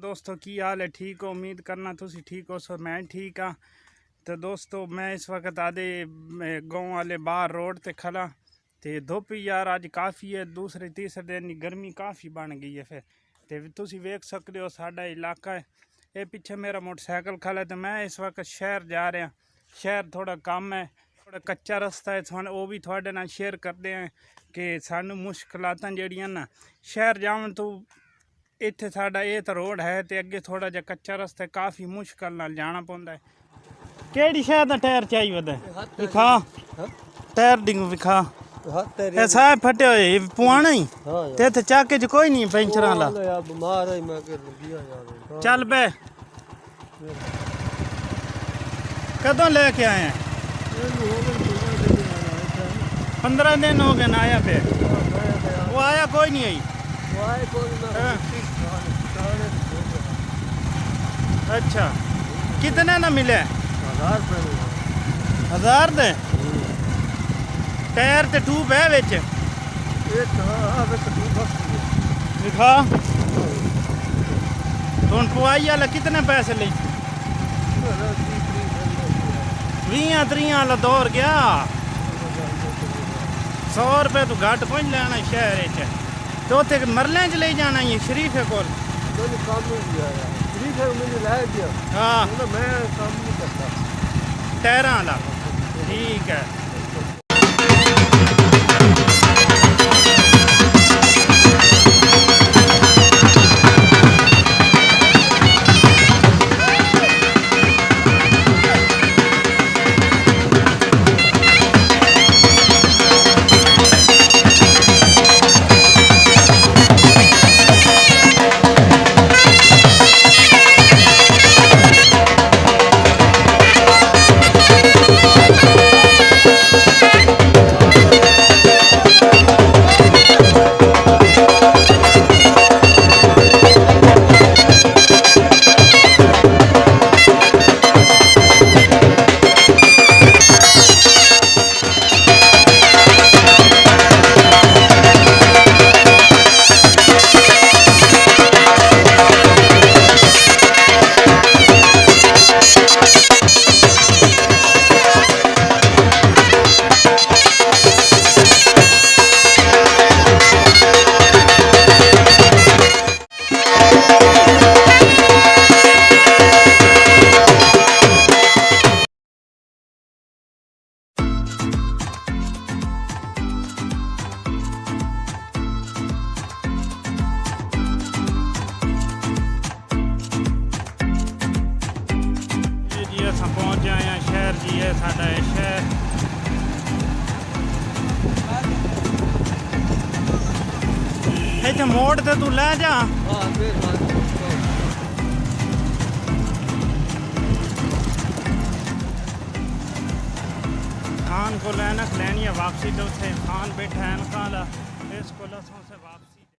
दोस्तों की हाल है? ठीक हो? उम्मीद करना तुसी ठीक हो। सो मैं ठीक हाँ। तो दोस्तों मैं इस वक्त आधे गाँव वाले बाहर रोड ते खड़ा ते धुप यार अज काफ़ी है। दूसरे तीसरे दिन गर्मी काफ़ी बन गई है। फिर तो तुसी वेख सकते हो साडा इलाका है। ये पीछे मेरा मोटरसाइकिल खड़ा है। तो मैं इस वक्त शहर जा रहा। शहर थोड़ा कम है, थोड़ा कच्चा रास्ता है। वो भी थोड़े नाल शेयर करते हैं कि सानू मुश्किलात जड़ियां ना शहर जावन तो इत्थे साडा ये तो रोड है तो अगे थोड़ा जा कच्चा रास्ता है, काफ़ी मुश्किल नाल जाना पौंदा है। केड़ी शहर दा टायर चाहिए होता है? विखा टायर डिंग विखा साहब फटे हुए पुआना ही ते इत्थे चाके च कोई नहीं पेंचर वाला। चल बे कदों लेके आए हैं? 15 दिन हो गए ना आया पे। वो आया कोई नहीं आई। अच्छा कितने ना मिले? 1000 दे टायर ते ट्यूब है विच दिखा हुण पुआई वाला कितने पैसे ले? 20-30 वाला दौर गया। 100 रुपये तो घट कोई लेना शहर च। तो उत्थे मरलें च ले जाना ही शरीफे कोल। हाँ मैं काम नहीं करता टायरां वाला ठीक है। पहुँच जाए हैं शहर जी है साडा शहर। इत्थे मोड़ ते तू लै जा। खान को लैनक लैनी है वापसी तो उत्थे खान बैठा है इस को लसों से